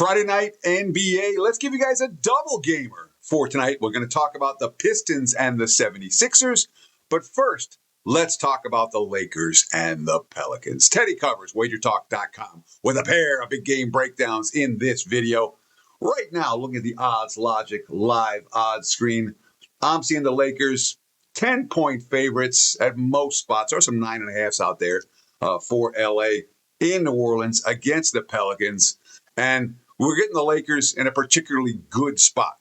Friday night NBA. Let's give you guys a double gamer for tonight. We're going to talk about the Pistons and the 76ers. But first, let's talk about the Lakers and the Pelicans. Teddy covers WagerTalk.com with a pair of big game breakdowns in this video. Right now, looking at the Odds Logic live odds screen, I'm seeing the Lakers 10-point favorites at most spots. There are some 9.5s out there for LA in New Orleans against the Pelicans. And we're getting the Lakers in a particularly good spot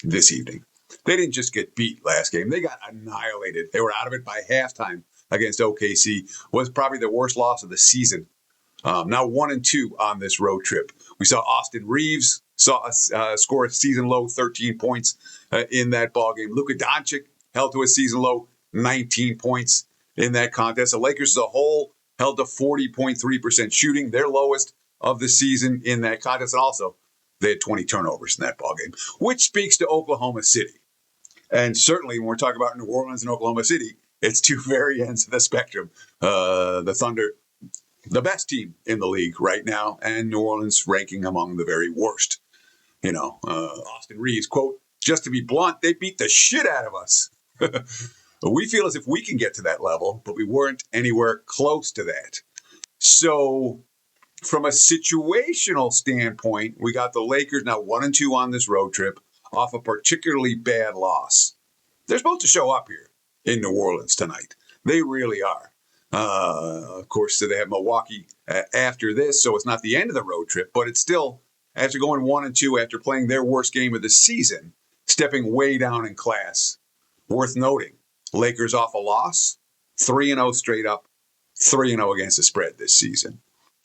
this evening. They didn't just get beat last game. They got annihilated. They were out of it by halftime against OKC. Was probably the worst loss of the season. Now 1-2 on this road trip. We saw Austin Reeves score a season low 13 points in that ballgame. Luka Doncic held to a season low 19 points in that contest. The Lakers as a whole held to 40.3% shooting, their lowest of the season in that contest. And also, they had 20 turnovers in that ballgame, which speaks to Oklahoma City. And certainly when we're talking about New Orleans and Oklahoma City, it's two very ends of the spectrum. The Thunder, the best team in the league right now, and New Orleans ranking among the very worst. Austin Reeves, quote, "Just to be blunt, they beat the shit out of us." We feel as if we can get to that level, but we weren't anywhere close to that. So from a situational standpoint, we got the Lakers now 1-2 on this road trip off a particularly bad loss. They're supposed to show up here in New Orleans tonight. They really are. Of course, so they have Milwaukee after this, so it's not the end of the road trip, but it's still, after going 1-2, after playing their worst game of the season, stepping way down in class. Worth noting, Lakers off a loss, 3-0 straight up, 3-0 against the spread this season.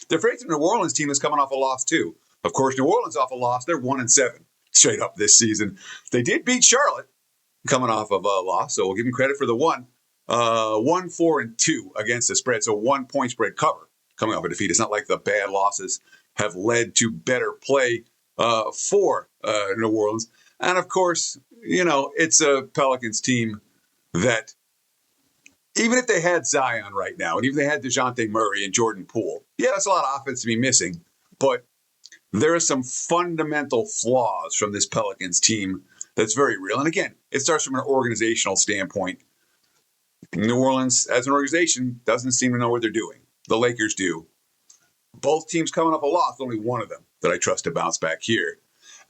They're facing a New Orleans team that's coming off a loss too. Of course, New Orleans off a loss, they're 1-7 straight up this season. They did beat Charlotte coming off of a loss, so we'll give them credit for the 1-4-2 against the spread. So 1 point spread cover coming off a defeat. It's not like the bad losses have led to better play for New Orleans. And of course, it's a Pelicans team that, even if they had Zion right now, and even if they had DeJounte Murray and Jordan Poole, yeah, that's a lot of offense to be missing. But there are some fundamental flaws from this Pelicans team that's very real. And again, it starts from an organizational standpoint. New Orleans, as an organization, doesn't seem to know what they're doing. The Lakers do. Both teams coming up a loss, only one of them that I trust to bounce back here.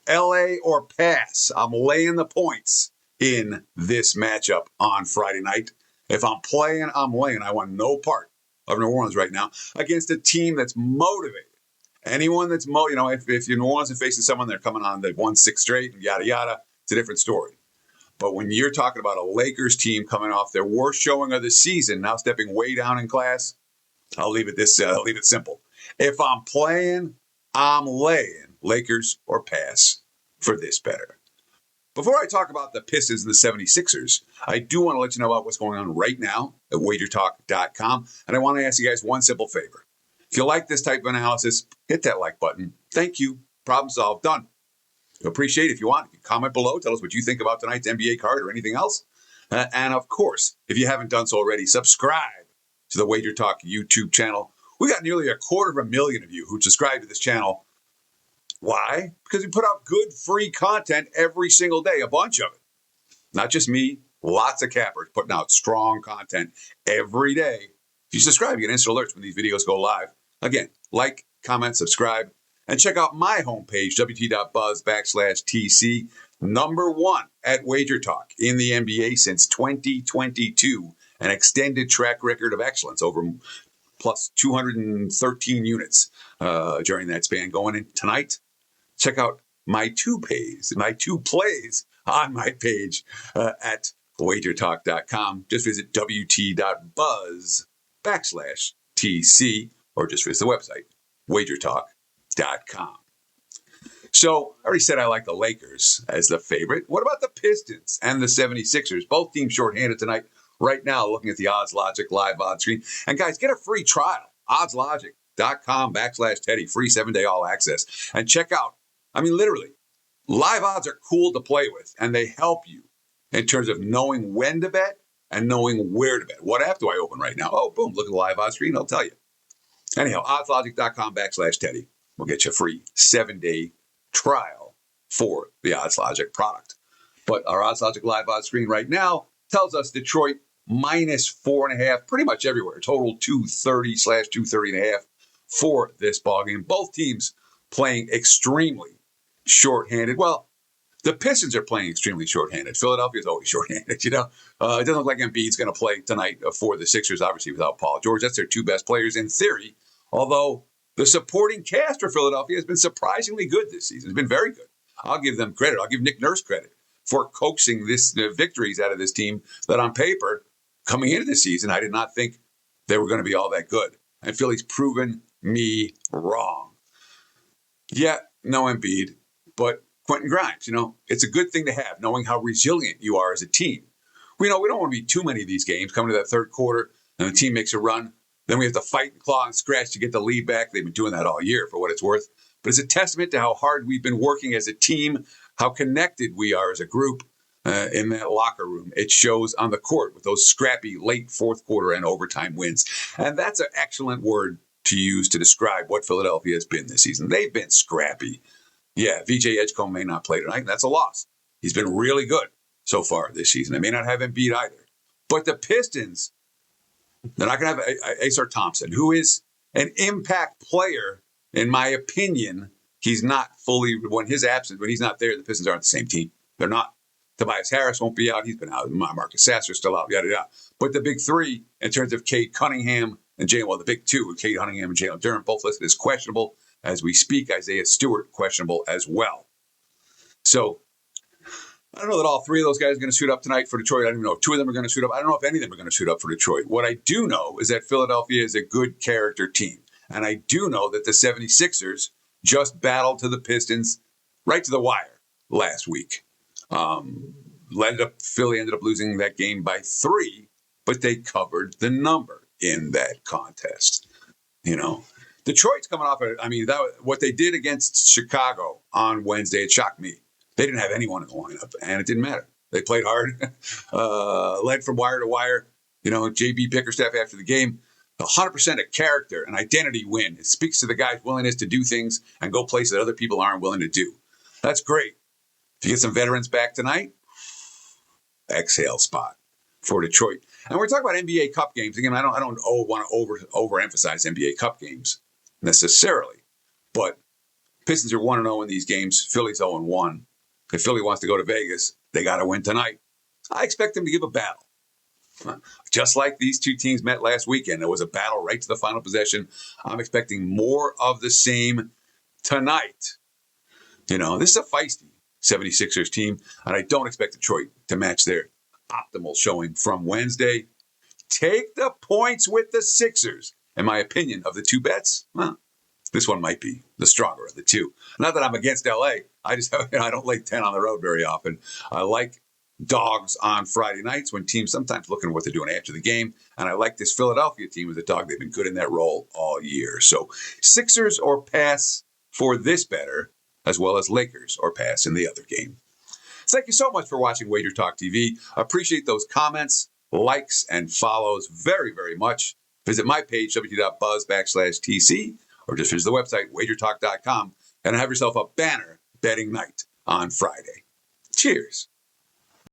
LA or pass. I'm laying the points in this matchup on Friday night. If I'm playing, I'm laying. I want no part of New Orleans right now against a team that's motivated. Anyone that's, if you're New Orleans and facing someone, they're coming on, they've won 6 straight and yada, yada, it's a different story. But when you're talking about a Lakers team coming off their worst showing of the season, now stepping way down in class, I'll leave it simple. If I'm playing, I'm laying. Lakers or pass for this better. Before I talk about the Pistons and the 76ers, I do want to let you know about what's going on right now at WagerTalk.com. And I want to ask you guys one simple favor. If you like this type of analysis, hit that like button. Thank you. Problem solved. Done. Appreciate it. If you want, you can comment below. Tell us what you think about tonight's NBA card or anything else. And of course, if you haven't done so already, subscribe to the WagerTalk YouTube channel. We got nearly 250,000 of you who subscribe to this channel. Why? Because we put out good free content every single day, a bunch of it. Not just me, lots of cappers putting out strong content every day. If you subscribe, you get instant alerts when these videos go live. Again, like, comment, subscribe, and check out my homepage, wt.buzz/TC, #1 at WagerTalk in the NBA since 2022. An extended track record of excellence over plus 213 units during that span. Going in tonight, check out my two plays on my page at WagerTalk.com. Just visit wt.buzz/TC or just visit the website, WagerTalk.com. So I already said I like the Lakers as the favorite. What about the Pistons and the 76ers? Both teams shorthanded tonight. Right now, looking at the Odds Logic live odds screen. And guys, get a free trial. oddslogic.com/Teddy. Free 7-day all access. And check out, literally, live odds are cool to play with. And they help you in terms of knowing when to bet and knowing where to bet. What app do I open right now? Oh, boom, look at the live odds screen. I'll tell you. Anyhow, oddslogic.com/Teddy. We'll get you a free 7-day trial for the Odds Logic product. But our Odds Logic live odds screen right now tells us Detroit minus 4.5 pretty much everywhere. Total 230/230.5 for this ballgame. Both teams playing extremely shorthanded. Well, the Pistons are playing extremely shorthanded. Philadelphia is always shorthanded, It doesn't look like Embiid's going to play tonight for the Sixers, obviously, without Paul George. That's their two best players in theory, although the supporting cast for Philadelphia has been surprisingly good this season. It's been very good. I'll give them credit. I'll give Nick Nurse credit for coaxing the victories out of this team that on paper, coming into the season, I did not think they were going to be all that good. And Philly's proven me wrong. Yeah, no Embiid, but Quentin Grimes, it's a good thing to have, knowing how resilient you are as a team. We don't want to be too many of these games coming to that third quarter and the team makes a run. Then we have to fight and claw and scratch to get the lead back. They've been doing that all year for what it's worth. But it's a testament to how hard we've been working as a team, how connected we are as a group in that locker room. It shows on the court with those scrappy late fourth quarter and overtime wins. And that's an excellent word to use to describe what Philadelphia has been this season. They've been scrappy. Yeah, VJ Edgecombe may not play tonight. That's a loss. He's been really good so far this season. They may not have Embiid either. But the Pistons, they're not going to have Asar Thompson, who is an impact player, in my opinion. He's not fully, when he's not there, the Pistons aren't the same team. They're not. Tobias Harris won't be out. He's been out. Marcus Sasser's still out, yada, yada. But the big three, in terms of Cade Cunningham and the big two, Cade Cunningham and Jalen Duren, both listed as questionable. As we speak, Isaiah Stewart, questionable as well. So I don't know that all three of those guys are going to suit up tonight for Detroit. I don't even know if two of them are going to suit up. I don't know if any of them are going to suit up for Detroit. What I do know is that Philadelphia is a good character team. And I do know that the 76ers just battled to the Pistons right to the wire last week. Philly ended up losing that game by 3, but they covered the number in that contest. Detroit's coming off what they did against Chicago on Wednesday, it shocked me. They didn't have anyone in the lineup, and it didn't matter. They played hard, led from wire to wire. JB Bickerstaff after the game, 100% a character and identity win. It speaks to the guy's willingness to do things and go places that other people aren't willing to do. That's great. If you get some veterans back tonight, exhale spot for Detroit. And we're talking about NBA Cup games. Again, I don't want to overemphasize NBA Cup games necessarily, but Pistons are 1-0 in these games. Philly's 0-1. If Philly wants to go to Vegas, they got to win tonight. I expect them to give a battle. Just like these two teams met last weekend, there was a battle right to the final possession. I'm expecting more of the same tonight. This is a feisty 76ers team, and I don't expect Detroit to match their optimal showing from Wednesday. Take the points with the Sixers. In my opinion, of the two bets, this one might be the stronger of the two. Not that I'm against LA. I just I don't like 10 on the road very often. I like dogs on Friday nights when teams sometimes looking at what they're doing after the game. And I like this Philadelphia team as a dog. They've been good in that role all year. So Sixers or pass for this better, as well as Lakers or pass in the other game. Thank you so much for watching WagerTalk TV. Appreciate those comments, likes, and follows very, very much. Visit my page, www.buzz.com/TC, or just visit the website, wagertalk.com, and have yourself a banner betting night on Friday. Cheers.